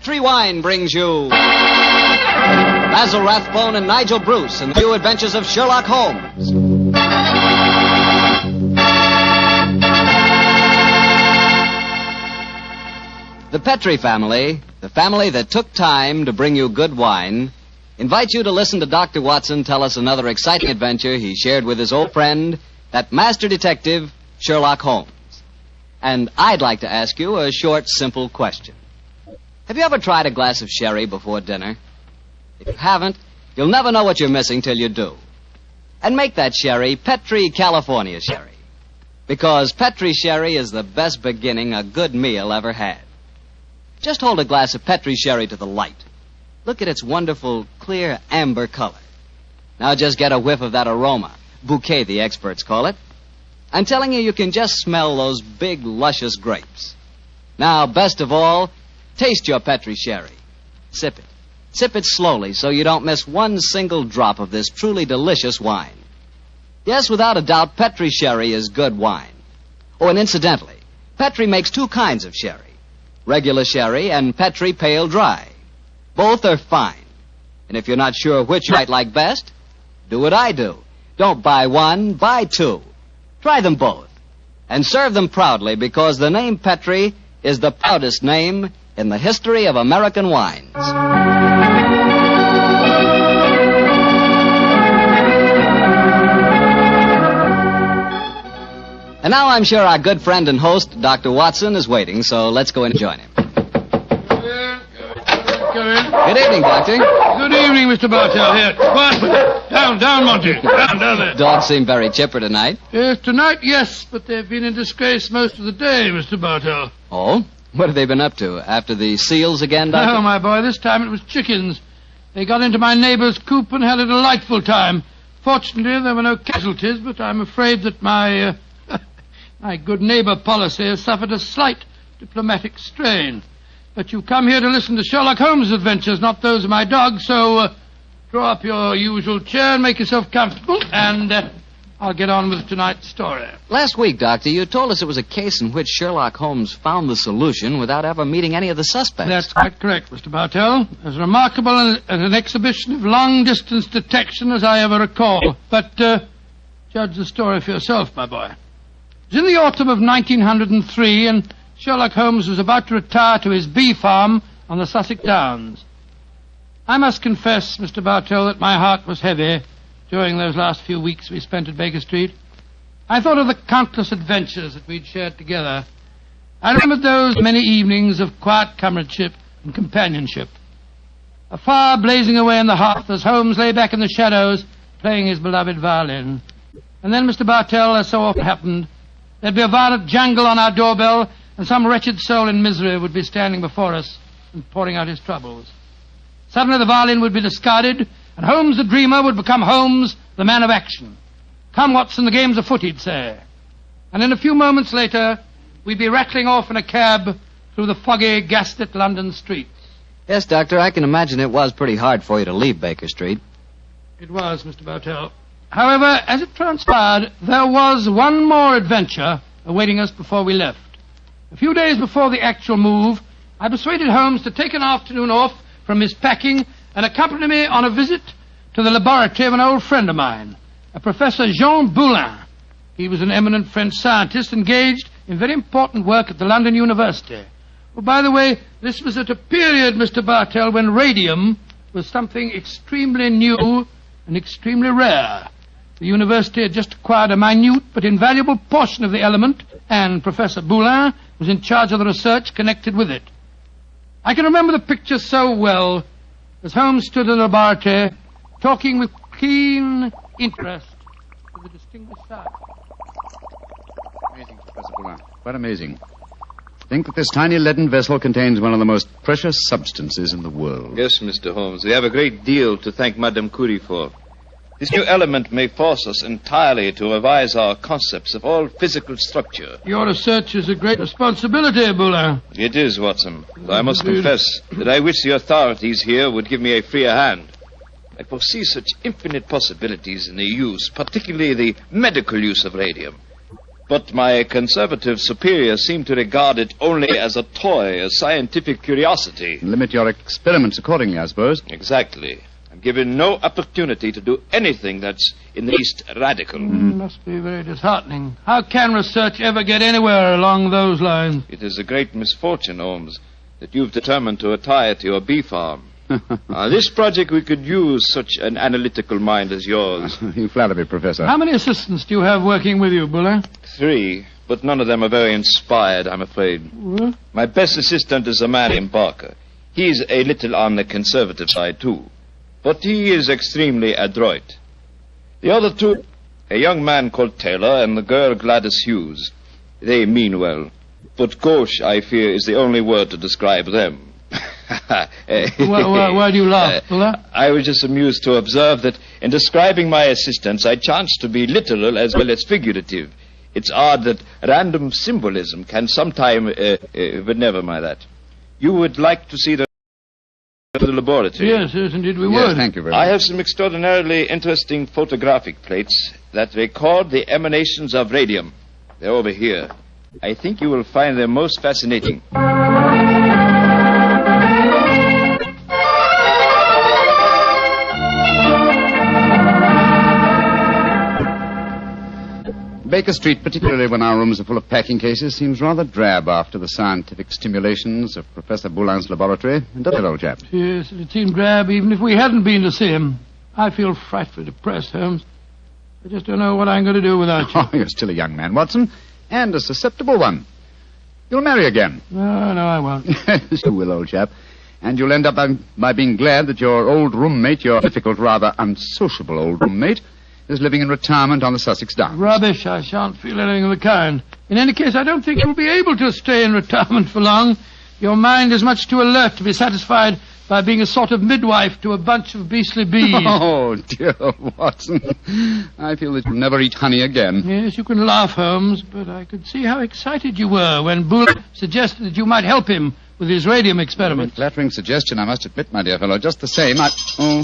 Petri Wine brings you Basil Rathbone and Nigel Bruce in the new adventures of Sherlock Holmes. The Petri family, the family that took time to bring you good wine, invites you to listen to Dr. Watson tell us another exciting adventure he shared with his old friend, that master detective, Sherlock Holmes. And I'd like to ask you a short, simple question. Have you ever tried a glass of sherry before dinner? If you haven't, you'll never know what you're missing till you do. And make that sherry Petri California sherry. Because Petri sherry is the best beginning a good meal ever had. Just hold a glass of Petri sherry to the light. Look at its wonderful, clear amber color. Now just get a whiff of that aroma. Bouquet, the experts call it. I'm telling you can just smell those big, luscious grapes. Now, best of all, taste your Petri sherry. Sip it. Sip it slowly so you don't miss one single drop of this truly delicious wine. Yes, without a doubt, Petri sherry is good wine. Oh, and incidentally, Petri makes two kinds of sherry. Regular sherry and Petri pale dry. Both are fine. And if you're not sure which you might like best, do what I do. Don't buy one, buy two. Try them both. And serve them proudly because the name Petri is the proudest name in the history of American wines. And now I'm sure our good friend and host, Dr. Watson, is waiting, so let's go in and join him. Go in. Good evening, Doctor. Good evening, Mr. Bartell. Here. Quiet. Down, Monty. Down there. Dogs seem very chipper tonight. Yes, tonight, yes, but they've been in disgrace most of the day, Mr. Bartell. Oh? What have they been up to? After the seals again, Doctor? No, my boy, this time it was chickens. They got into my neighbor's coop and had a delightful time. Fortunately, there were no casualties, but I'm afraid that my good neighbor policy has suffered a slight diplomatic strain. But you come here to listen to Sherlock Holmes' adventures, not those of my dog, so draw up your usual chair and make yourself comfortable, and I'll get on with tonight's story. Last week, Doctor, you told us it was a case in which Sherlock Holmes found the solution without ever meeting any of the suspects. That's quite correct, Mr. Bartell. As remarkable an exhibition of long-distance detection as I ever recall. But judge the story for yourself, my boy. It was in the autumn of 1903, and Sherlock Holmes was about to retire to his bee farm on the Sussex Downs. I must confess, Mr. Bartell, that my heart was heavy during those last few weeks we spent at Baker Street. I thought of the countless adventures that we'd shared together. I remembered those many evenings of quiet comradeship and companionship. A fire blazing away in the hearth as Holmes lay back in the shadows playing his beloved violin. And then, Mr. Bartell, as so often happened, there'd be a violent jangle on our doorbell, and some wretched soul in misery would be standing before us and pouring out his troubles. Suddenly the violin would be discarded, and Holmes the dreamer would become Holmes the man of action. Come, Watson, the game's afoot, he'd say. And in a few moments later, we'd be rattling off in a cab through the foggy, gaslit London streets. Yes, Doctor, I can imagine it was pretty hard for you to leave Baker Street. It was, Mr. Bartell. However, as it transpired, there was one more adventure awaiting us before we left. A few days before the actual move, I persuaded Holmes to take an afternoon off from his packing and accompany me on a visit to the laboratory of an old friend of mine, a Professor Jean Boulin. He was an eminent French scientist engaged in very important work at the London University. Oh, by the way, this was at a period, Mr. Bartell, when radium was something extremely new and extremely rare. The university had just acquired a minute but invaluable portion of the element, and Professor Boulin was in charge of the research connected with it. I can remember the picture so well as Holmes stood in the laboratory talking with keen interest to the distinguished scientist. Amazing, Professor Boulin. Quite amazing. Think that this tiny leaden vessel contains one of the most precious substances in the world. Yes, Mr. Holmes. We have a great deal to thank Madame Curie for. This new element may force us entirely to revise our concepts of all physical structure. Your research is a great responsibility, Boulin. It is, Watson. Though I must confess that I wish the authorities here would give me a freer hand. I foresee such infinite possibilities in the use, particularly the medical use of radium. But my conservative superiors seem to regard it only as a toy, a scientific curiosity. Limit your experiments accordingly, I suppose. Exactly. I'm given no opportunity to do anything that's in the least radical. Must be very disheartening. How can research ever get anywhere along those lines? It is a great misfortune, Holmes, that you've determined to retire to your bee farm. This project we could use such an analytical mind as yours. You flatter me, Professor. How many assistants do you have working with you, Buller? 3, but none of them are very inspired, I'm afraid. What? My best assistant is a man named Barker. He's a little on the conservative side, too. But he is extremely adroit. The other 2, a young man called Taylor and the girl Gladys Hughes. They mean well. But gauche, I fear, is the only word to describe them. Why do you laugh, Buller? I was just amused to observe that in describing my assistants, I chanced to be literal as well as figurative. It's odd that random symbolism can sometime... but never mind that. You would like to see the laboratory? Yes, indeed we Yes, would. thank you very much. I have some extraordinarily interesting photographic plates that record the emanations of radium. They're over here. I think you will find them most fascinating. Baker Street, particularly when our rooms are full of packing cases, seems rather drab after the scientific stimulations of Professor Boulin's laboratory. Doesn't it, old chap? Yes, it seemed drab even if we hadn't been to see him. I feel frightfully depressed, Holmes. I just don't know what I'm going to do without you. Oh, you're still a young man, Watson, and a susceptible one. You'll marry again. No, I won't. Yes, you will, old chap. And you'll end up by being glad that your old roommate, your difficult, rather unsociable old roommate, is living in retirement on the Sussex Downs. Rubbish. I shan't feel anything of the kind. In any case, I don't think you'll be able to stay in retirement for long. Your mind is much too alert to be satisfied by being a sort of midwife to a bunch of beastly bees. Oh, dear Watson. I feel that you'll never eat honey again. Yes, you can laugh, Holmes, but I could see how excited you were when Bull suggested that you might help him with his radium experiment. Flattering suggestion, I must admit, my dear fellow. Just the same, Oh,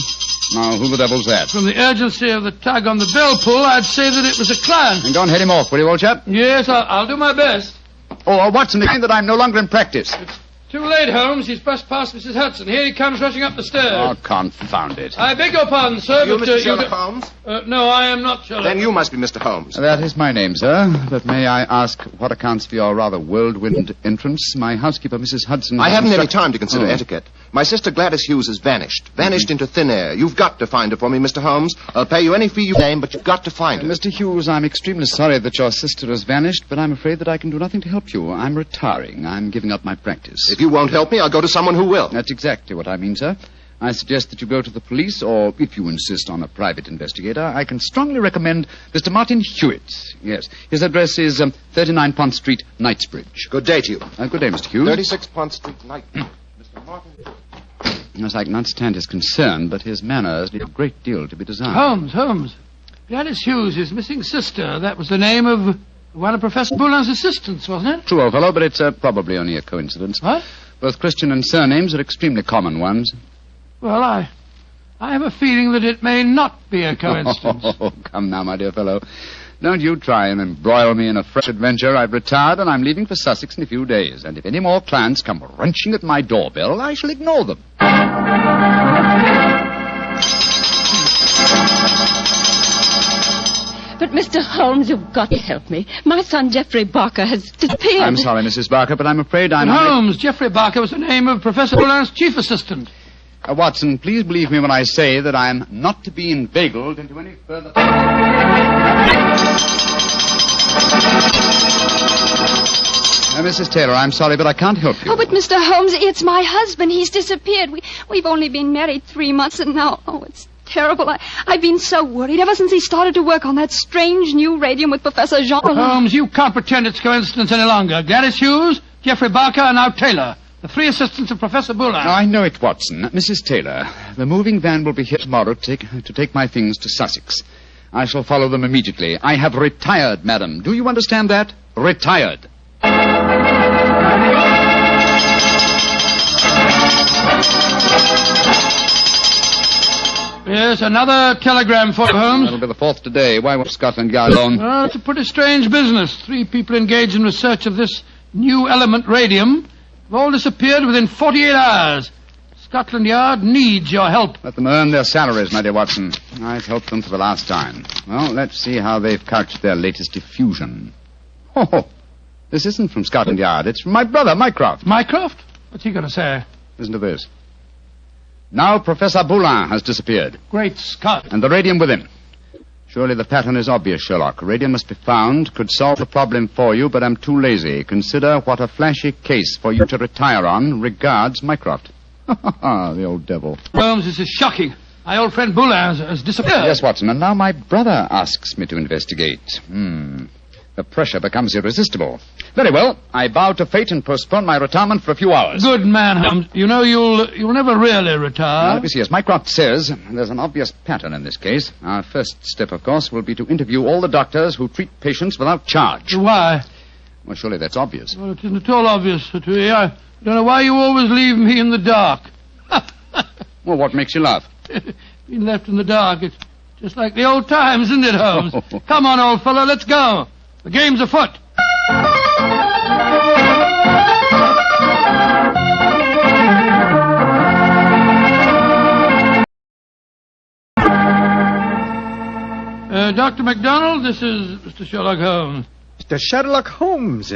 now, who the devil's that? From the urgency of the tug on the bell pull, I'd say that it was a client. And go and head him off, will you, old chap? Yes, I'll do my best. Oh, Watson, again that I'm no longer in practice. Too late, Holmes. He's brushed past Mrs. Hudson. Here he comes rushing up the stairs. Oh, confound it. I beg your pardon, sir, You, but... Mr. Sherlock Holmes? No, I am not Sherlock. Then you must be Mr. Holmes. That is my name, sir. But may I ask what accounts for your rather whirlwind entrance? My housekeeper, Mrs. Hudson... I haven't any instruct- time to consider Oh. etiquette. My sister Gladys Hughes has vanished. Vanished into thin air. You've got to find her for me, Mr. Holmes. I'll pay you any fee you name, but you've got to find her. Mr. Hughes, I'm extremely sorry that your sister has vanished, but I'm afraid that I can do nothing to help you. I'm retiring. I'm giving up my practice. If you won't help me, I'll go to someone who will. That's exactly what I mean, sir. I suggest that you go to the police, or if you insist on a private investigator, I can strongly recommend Mr. Martin Hewitt. Yes. His address is 39 Pont Street, Knightsbridge. Good day to you. Good day, Mr. Hughes. 36 Pont Street, Night. Mr. Martin. Yes, I can understand his concern, but his manners leave a great deal to be desired. Holmes. Gladys Hughes, his missing sister. That was the name of one of Professor Boulin's assistants, wasn't it? True, old fellow, but it's probably only a coincidence. What? Both Christian and surnames are extremely common ones. Well, I have a feeling that it may not be a coincidence. Oh, come now, my dear fellow. Don't you try and embroil me in a fresh adventure. I've retired and I'm leaving for Sussex in a few days. And if any more clients come wrenching at my doorbell, I shall ignore them. But, Mr. Holmes, you've got to help me. My son, Geoffrey Barker, has disappeared. I'm sorry, Mrs. Barker, but I'm afraid I'm... Holmes, Geoffrey Barker was the name of Professor Boulin's chief assistant. Watson, please believe me when I say that I'm not to be inveigled into any further... Mrs. Taylor, I'm sorry, but I can't help you. Oh, but Mr. Holmes, it's my husband. He's disappeared. We've only been married 3 months, and now, it's terrible. I've been so worried ever since he started to work on that strange new radium with Professor Jean. Holmes, you can't pretend it's coincidence any longer. Gladys Hughes, Geoffrey Barker, and now Taylor. The 3 assistants of Professor Boulin. I know it, Watson. Mrs. Taylor, the moving van will be here tomorrow to take my things to Sussex. I shall follow them immediately. I have retired, madam. Do you understand that? Retired. Yes, another telegram for you, Holmes. That'll be the fourth today. Why was Scotland Yard alone? Well, it's a pretty strange business. 3 people engaged in research of this new element radium have all disappeared within 48 hours. Scotland Yard needs your help. Let them earn their salaries, my dear Watson. I've helped them for the last time. Well, let's see how they've couched their latest effusion. Oh, this isn't from Scotland Yard. It's from my brother, Mycroft. Mycroft? What's he going to say? Listen to this. Now Professor Boulin has disappeared. Great Scott. And the radium with him. Surely the pattern is obvious, Sherlock. Radium must be found, could solve the problem for you, but I'm too lazy. Consider what a flashy case for you to retire on. Regards, Mycroft. The old devil. Holmes, this is shocking. My old friend Boulin has disappeared. Yes, Watson, and now my brother asks me to investigate. The pressure becomes irresistible. Very well, I bow to fate and postpone my retirement for a few hours. Good man, Holmes. You know you'll never really retire. Let me see, as Mycroft says, there's an obvious pattern in this case. Our first step, of course, will be to interview all the doctors who treat patients without charge. Why? Well, surely that's obvious. Well, it isn't at all obvious to me. I don't know why you always leave me in the dark. Well, what makes you laugh? Being left in the dark, it's just like the old times, isn't it, Holmes? Come on, old fellow, let's go. The game's afoot. Dr. MacDonald, this is Mr. Sherlock Holmes. Mr. Sherlock Holmes.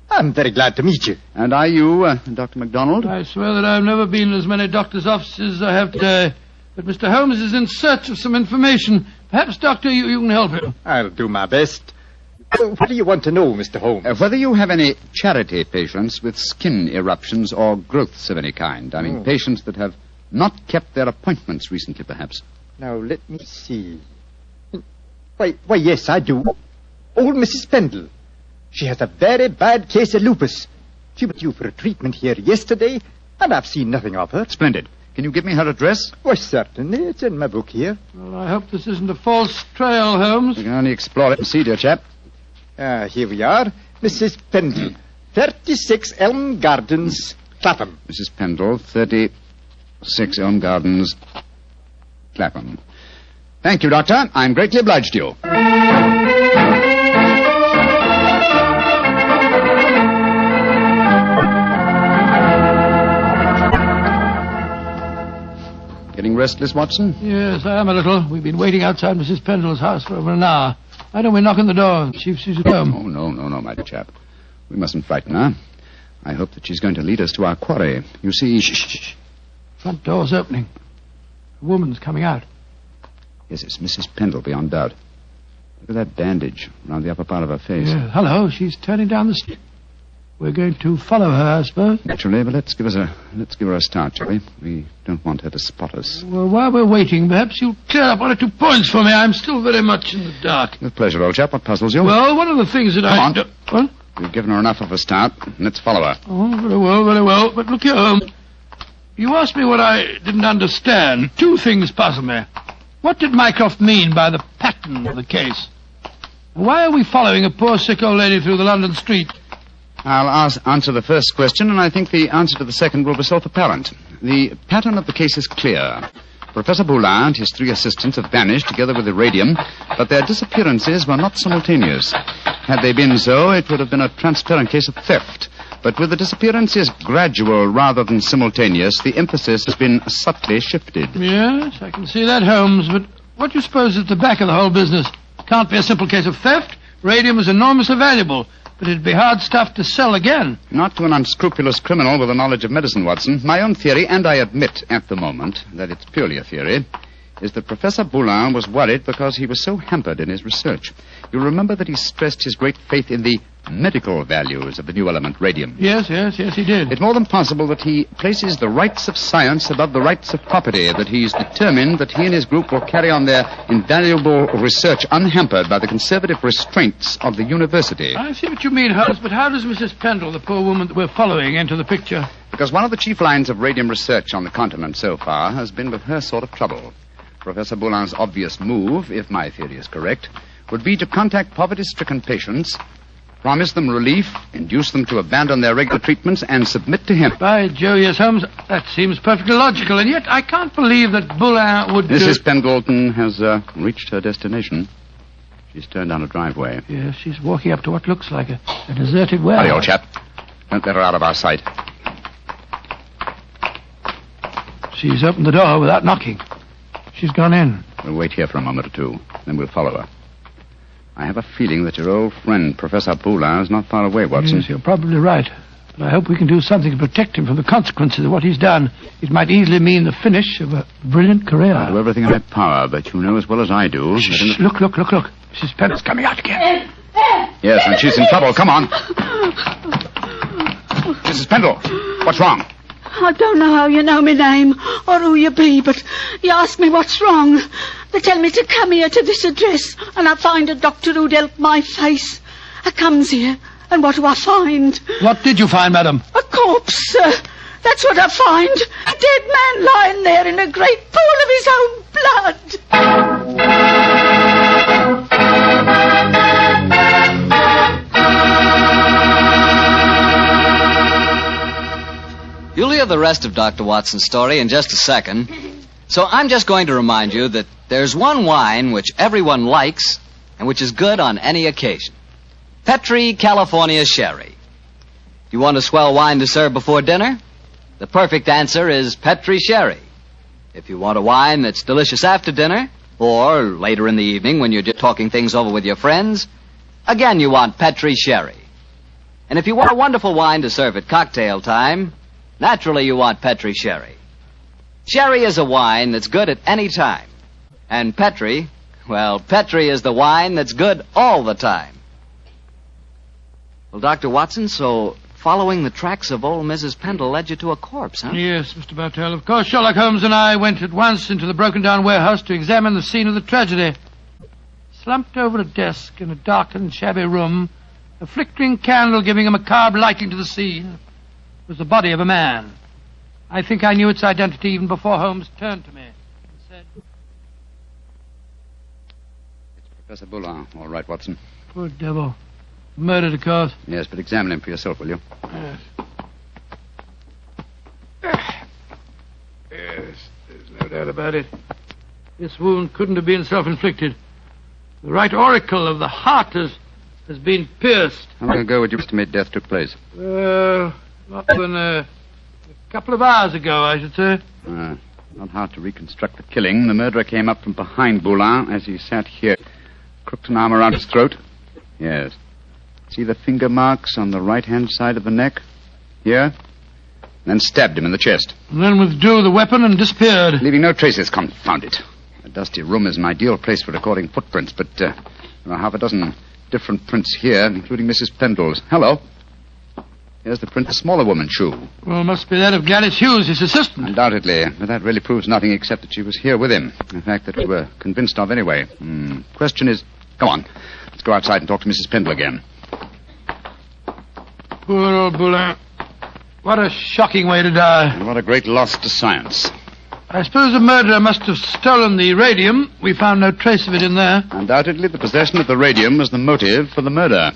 I'm very glad to meet you. And are you, Dr. MacDonald? I swear that I've never been in as many doctors' offices as I have today. But Mr. Holmes is in search of some information. Perhaps, Doctor, you can help him. I'll do my best. What do you want to know, Mr. Holmes? Whether you have any charity patients with skin eruptions or growths of any kind. I mean, patients that have not kept their appointments recently, perhaps. Now, let me see. Why, yes, I do. Old Mrs. Pendle. She has a very bad case of lupus. She was due for a treatment here yesterday, and I've seen nothing of her. Splendid. Can you give me her address? Why, certainly. It's in my book here. Well, I hope this isn't a false trail, Holmes. You can only explore it and see, dear chap. Here we are. Mrs. Pendle. 36 Elm Gardens, Clapham. Mrs. Pendle, 36 Elm Gardens, Clapham. Thank you, Doctor. I'm greatly obliged to you. Getting restless, Watson? Yes, I am a little. We've been waiting outside Mrs. Pendle's house for over an hour. Why don't we knock on the door and see if she's at home? Oh, no, my dear chap. We mustn't frighten her. I hope that she's going to lead us to our quarry. You see... Shh. Front door's opening. A woman's coming out. Yes, it's Mrs. Pendle, beyond doubt. Look at that bandage around the upper part of her face. Yeah, hello, she's turning down the street. We're going to follow her, I suppose. Naturally, but let's give her a start, shall we? We don't want her to spot us. Well, while we're waiting, perhaps you'll clear up 1 or 2 points for me. I'm still very much in the dark. With pleasure, old chap. What puzzles you? Well, one of the things that Come on. What? We've given her enough of a start. Let's follow her. Oh, very well. But look here, Holmes. You asked me what I didn't understand. 2 things puzzle me. What did Mycroft mean by the pattern of the case? Why are we following a poor sick old lady through the London street? I'll answer the first question, and I think the answer to the second will be self-apparent. The pattern of the case is clear. Professor Boulin and his 3 assistants have vanished together with the radium, but their disappearances were not simultaneous. Had they been so, it would have been a transparent case of theft. But with the disappearances gradual rather than simultaneous, the emphasis has been subtly shifted. Yes, I can see that, Holmes, but what do you suppose is at the back of the whole business? Can't be a simple case of theft. Radium is enormously valuable, but it'd be hard stuff to sell again. Not to an unscrupulous criminal with a knowledge of medicine, Watson. My own theory, and I admit at the moment that it's purely a theory, is that Professor Boulin was worried because he was so hampered in his research. You'll remember that he stressed his great faith in the medical values of the new element, radium. Yes, he did. It's more than possible that he places the rights of science above the rights of property, that he's determined that he and his group will carry on their invaluable research unhampered by the conservative restraints of the university. I see what you mean, Holmes, but how does Mrs. Pendle, the poor woman that we're following, enter the picture? Because one of the chief lines of radium research on the continent so far has been with her sort of trouble. Professor Boulin's obvious move, if my theory is correct, would be to contact poverty-stricken patients promise them relief, induce them to abandon their regular treatments, and submit to him. By Joe, yes, Holmes, that seems perfectly logical, and yet I can't believe that Boulin would... Mrs. Pendleton has reached her destination. She's turned down a driveway. Yes, she's walking up to what looks like a deserted warehouse. Hurry, old chap. Don't let her out of our sight. She's opened the door without knocking. She's gone in. We'll wait here for a moment or two, then we'll follow her. I have a feeling that your old friend, Professor Boulin, is not far away, Watson. Yes, you're probably right. But I hope we can do something to protect him from the consequences of what he's done. It might easily mean the finish of a brilliant career. I'll do everything in my power, but you know as well as I do... Shh, look. Mrs. Pendle's coming out again. Yes, and she's in trouble. Come on. Mrs. Pendle, what's wrong? I don't know how you know my name or who you be, but you ask me what's wrong. They tell me to come here to this address, and I find a doctor who'd help my face. I comes here, and what do I find? What did you find, madam? A corpse, sir. That's what I find. A dead man lying there in a great pool of his own blood. You'll hear the rest of Dr. Watson's story in just a second. So I'm just going to remind you that there's one wine which everyone likes and which is good on any occasion. Petri California Sherry. You want a swell wine to serve before dinner? The perfect answer is Petri Sherry. If you want a wine that's delicious after dinner, or later in the evening when you're just talking things over with your friends, again you want Petri Sherry. And if you want a wonderful wine to serve at cocktail time, naturally you want Petri Sherry. Sherry is a wine that's good at any time. And Petri, well, Petri is the wine that's good all the time. Well, Dr. Watson, so following the tracks of old Mrs. Pendle led you to a corpse, huh? Yes, Mr. Bartell. Of course, Sherlock Holmes and I went at once into the broken-down warehouse to examine the scene of the tragedy. Slumped over a desk in a darkened, shabby room, a flickering candle giving a macabre lighting to the scene, was the body of a man. I think I knew its identity even before Holmes turned to me and said... It's Professor Boulin. All right, Watson. Poor devil. Murdered, of course. Yes, but examine him for yourself, will you? Yes. Yes, there's no doubt about it. This wound couldn't have been self-inflicted. The right auricle of the heart has been pierced. How long ago would you estimate death took place? Not than a couple of hours ago, I should say. Not hard to reconstruct the killing. The murderer came up from behind Boulin as he sat here, crooked an arm around his throat. Yes. See the finger marks on the right-hand side of the neck? Here? Then stabbed him in the chest. And then withdrew the weapon and disappeared. Leaving no traces, confound it. A dusty room is an ideal place for recording footprints, but there are half a dozen different prints here, including Mrs. Pendle's. Hello. Here's the print of a smaller woman's shoe. Well, must be that of Gladys Hughes, his assistant. Undoubtedly, but that really proves nothing except that she was here with him. In fact, that we were convinced of anyway. Question is... Come on. Let's go outside and talk to Mrs. Pendle again. Poor old Boulin. What a shocking way to die. And what a great loss to science. I suppose the murderer must have stolen the radium. We found no trace of it in there. Undoubtedly, the possession of the radium was the motive for the murder.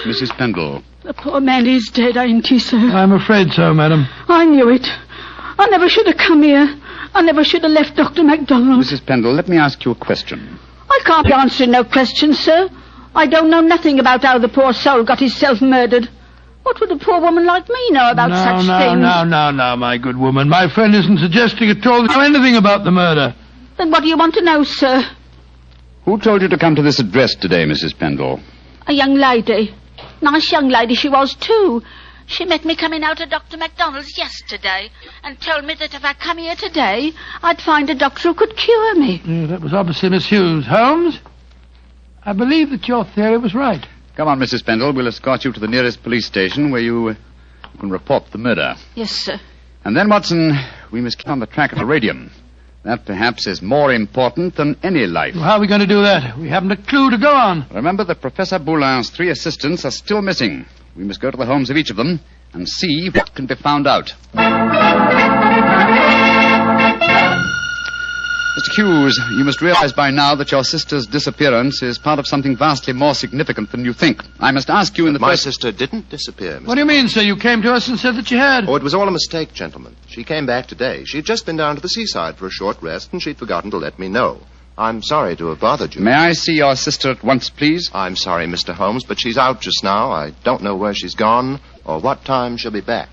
Mrs. Pendle. The poor man is dead, ain't he, sir? I'm afraid so, madam. I knew it. I never should have come here. I never should have left Dr. MacDonald. Mrs. Pendle, let me ask you a question. I can't be answering no questions, sir. I don't know nothing about how the poor soul got himself murdered. What would a poor woman like me know about such things? No, my good woman. My friend isn't suggesting at all that you know anything about the murder. Then what do you want to know, sir? Who told you to come to this address today, Mrs. Pendle? A young lady. Nice young lady she was, too. She met me coming out of Dr. MacDonald's yesterday and told me that if I come here today, I'd find a doctor who could cure me. Yeah, that was obviously Miss Hughes. Holmes, I believe that your theory was right. Come on, Mrs. Pendle. We'll escort you to the nearest police station where you can report the murder. Yes, sir. And then, Watson, we must keep on the track of the radium. That, perhaps, is more important than any life. Well, how are we going to do that? We haven't a clue to go on. Remember that Professor Boulin's 3 assistants are still missing. We must go to the homes of each of them and see what can be found out. Mr. Hughes, you must realize by now that your sister's disappearance is part of something vastly more significant than you think. I must ask you in the My first... sister didn't disappear, Mr. What do you mean, sir? You came to us and said that she had. Oh, it was all a mistake, gentlemen. She came back today. She'd just been down to the seaside for a short rest, and she'd forgotten to let me know. I'm sorry to have bothered you. May I see your sister at once, please? I'm sorry, Mr. Holmes, but she's out just now. I don't know where she's gone or what time she'll be back.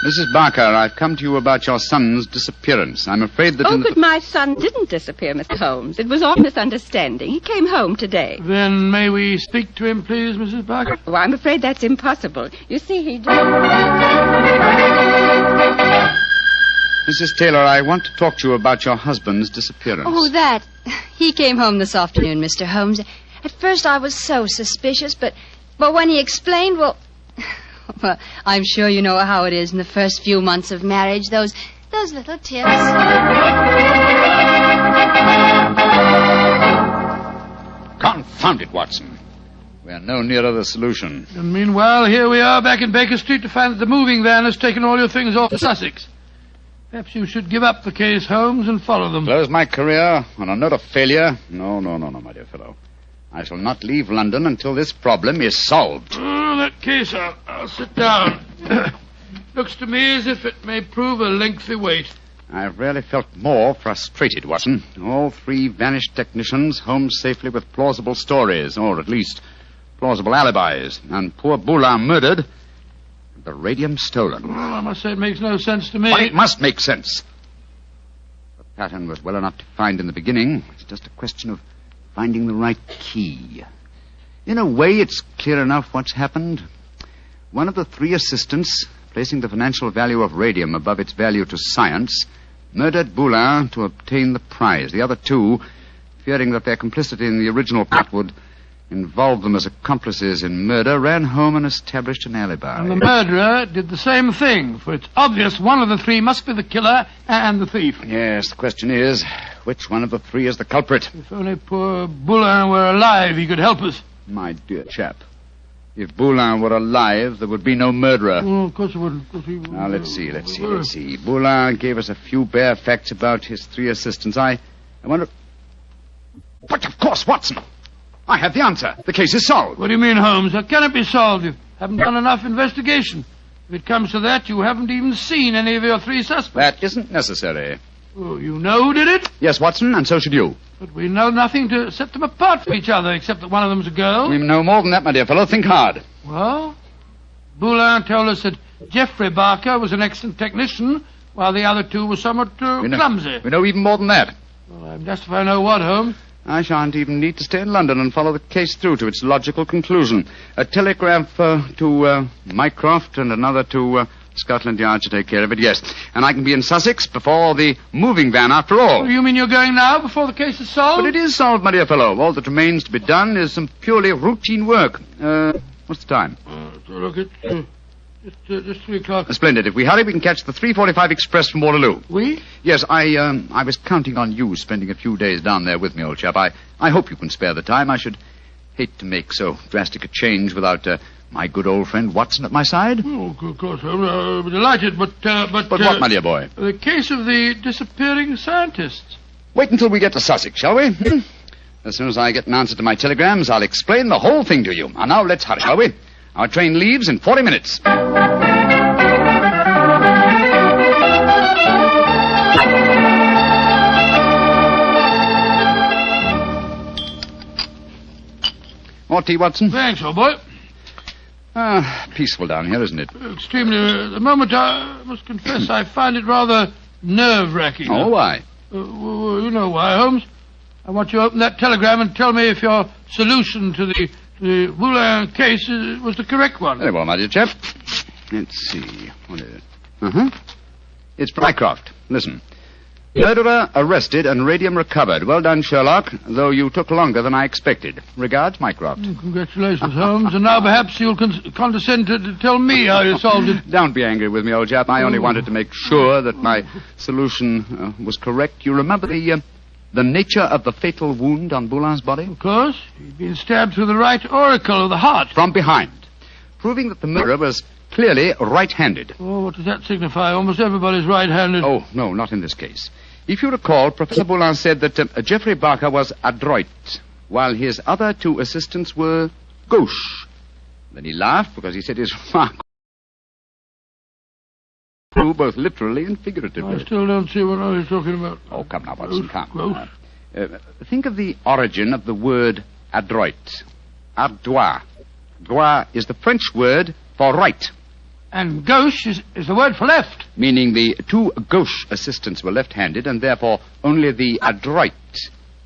Mrs. Barker, I've come to you about your son's disappearance. I'm afraid that But my son didn't disappear, Mr. Holmes. It was all misunderstanding. He came home today. Then may we speak to him, please, Mrs. Barker? Oh, I'm afraid that's impossible. You see, he... Mrs. Taylor, I want to talk to you about your husband's disappearance. Oh, that. He came home this afternoon, Mr. Holmes. At first I was so suspicious, but when he explained, well, I'm sure you know how it is in the first few months of marriage, those little tips. Confound it, Watson. We're no nearer the solution. And meanwhile, here we are back in Baker Street to find that the moving van has taken all your things off to Sussex. Perhaps you should give up the case, Holmes, and follow them. Close my career on a note of failure? No, my dear fellow. I shall not leave London until this problem is solved. Oh, in that case, I'll sit down. Looks to me as if it may prove a lengthy wait. I've rarely felt more frustrated, Watson. All three vanished technicians home safely with plausible stories, or at least plausible alibis, and poor Boulin murdered, the radium stolen. Well, I must say it makes no sense to me. But it must make sense. The pattern was well enough to find in the beginning. It's just a question of finding the right key. In a way, it's clear enough what's happened. One of the three assistants, placing the financial value of radium above its value to science, murdered Boulin to obtain the prize. The other two, fearing that their complicity in the original plot would involve them as accomplices in murder, ran home and established an alibi. And the murderer did the same thing, for it's obvious one of the three must be the killer and the thief. Yes, the question is, which one of the three is the culprit? If only poor Boulin were alive, he could help us. My dear chap, if Boulin were alive, there would be no murderer. Oh, of course it wouldn't. Now, let's see. Boulin gave us a few bare facts about his three assistants. I wonder... But of course, Watson! I have the answer. The case is solved. What do you mean, Holmes? How can it be solved? You haven't done enough investigation. If it comes to that, you haven't even seen any of your three suspects. That isn't necessary. Oh, you know who did it? Yes, Watson, and so should you. But we know nothing to set them apart from each other, except that one of them's a girl. We know more than that, my dear fellow. Think hard. Well, Boulin told us that Geoffrey Barker was an excellent technician, while the other two were somewhat clumsy. We know even more than that. Well, I'm just if I know what, Holmes. I shan't even need to stay in London and follow the case through to its logical conclusion. A telegraph to Mycroft and another to Scotland Yard to take care of it, yes. And I can be in Sussex before the moving van, after all. Oh, you mean you're going now, before the case is solved? But it is solved, my dear fellow. All that remains to be done is some purely routine work. What's the time? Look, it's just 3 o'clock. Splendid. If we hurry, we can catch the 3:45 express from Waterloo. We? Yes, I was counting on you spending a few days down there with me, old chap. I hope you can spare the time. I should hate to make so drastic a change without my good old friend Watson at my side. Oh, of course. I'm delighted, but what, my dear boy? The case of the disappearing scientists. Wait until we get to Sussex, shall we? As soon as I get an answer to my telegrams, I'll explain the whole thing to you. And now let's hurry, shall we? Our train leaves in 40 minutes. More tea, Watson? Thanks, old boy. Peaceful down here, isn't it? Extremely. At the moment, I must confess, I find it rather nerve-wracking. Oh, why? You know why, Holmes. I want you to open that telegram and tell me if your solution to the Boulin case was the correct one. Very well, my dear chap. Let's see. What is it? It's from Mycroft. Listen. Murderer arrested and radium recovered. Well done, Sherlock, though you took longer than I expected. Regards, Mycroft. Congratulations, Holmes. And now perhaps you'll condescend to tell me how you solved it. Don't be angry with me, old chap. I only wanted to make sure that my solution was correct. You remember the nature of the fatal wound on Boulin's body? Of course. He'd been stabbed through the right auricle of the heart. From behind. Proving that the murderer was clearly right-handed. Oh, what does that signify? Almost everybody's right-handed. Oh, no, not in this case. If you recall, Professor Boulin said that Geoffrey Barker was adroit, while his other two assistants were gauche. Then he laughed because he said his remark true both literally and figuratively. I still don't see what I was talking about. Oh, come now, Watson, come. Gross. Think of the origin of the word adroit. Adroit. Droit is the French word for right. And gauche is the word for left. Meaning the two gauche assistants were left-handed, and therefore only the adroit,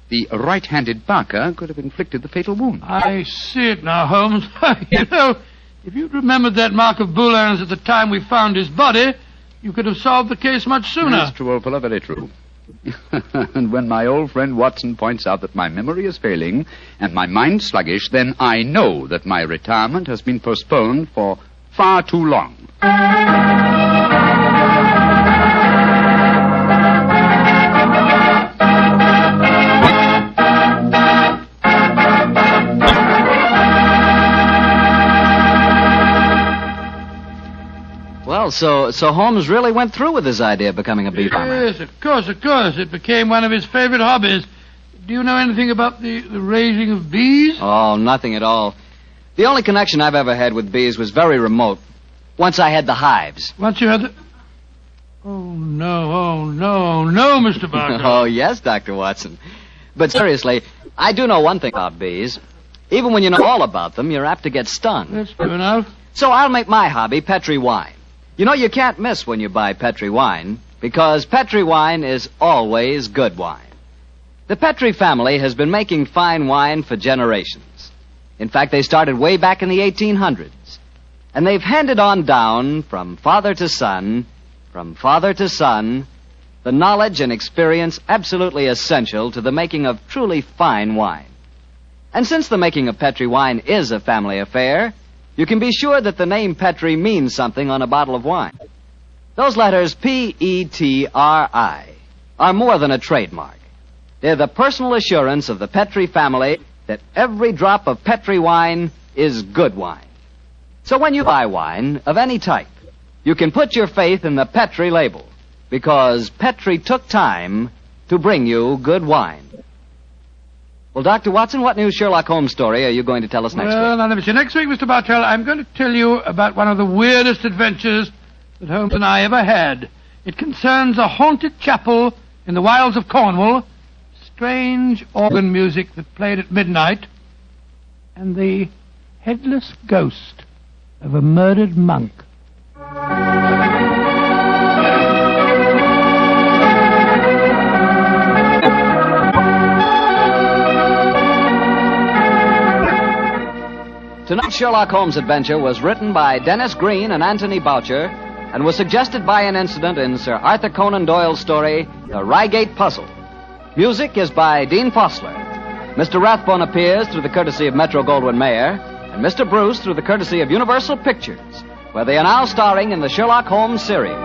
the right-handed Barker, could have inflicted the fatal wound. I see it now, Holmes. You know, if you'd remembered that mark of Boulin's at the time we found his body, you could have solved the case much sooner. That's true, old fellow, very true. And when my old friend Watson points out that my memory is failing and my mind sluggish, then I know that my retirement has been postponed for far too long. Well, so Holmes really went through with his idea of becoming a bee farmer. Yes, of course. It became one of his favorite hobbies. Do you know anything about the raising of bees? Oh, nothing at all. The only connection I've ever had with bees was very remote. Once I had the hives. Once you had the... Oh, no, Mr. Barker. Oh, yes, Dr. Watson. But seriously, I do know one thing about bees. Even when you know all about them, you're apt to get stung. That's true enough. So I'll make my hobby Petri wine. You know, you can't miss when you buy Petri wine, because Petri wine is always good wine. The Petri family has been making fine wine for generations. In fact, they started way back in the 1800s. And they've handed on down from father to son, the knowledge and experience absolutely essential to the making of truly fine wine. And since the making of Petri wine is a family affair, you can be sure that the name Petri means something on a bottle of wine. Those letters Petri are more than a trademark. They're the personal assurance of the Petri family that every drop of Petri wine is good wine. So when you buy wine of any type, you can put your faith in the Petri label, because Petri took time to bring you good wine. Well, Dr. Watson, what new Sherlock Holmes story are you going to tell us next week? Well, now, let me see. Next week, Mr. Bartell, I'm going to tell you about one of the weirdest adventures that Holmes and I ever had. It concerns a haunted chapel in the wilds of Cornwall, strange organ music that played at midnight, and the headless ghost of a murdered monk. Tonight's Sherlock Holmes adventure was written by Dennis Green and Anthony Boucher and was suggested by an incident in Sir Arthur Conan Doyle's story, The Reigate Puzzle. Music is by Dean Fossler. Mr. Rathbone appears through the courtesy of Metro-Goldwyn-Mayer, and Mr. Bruce through the courtesy of Universal Pictures, where they are now starring in the Sherlock Holmes series.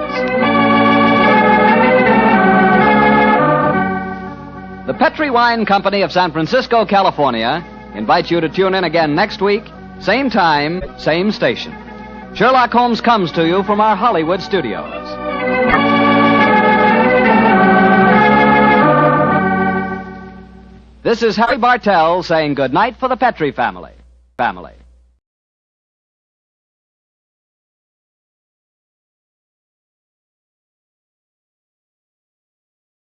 The Petri Wine Company of San Francisco, California, invites you to tune in again next week, same time, same station. Sherlock Holmes comes to you from our Hollywood studios. This is Harry Bartell saying good night for the Petri family.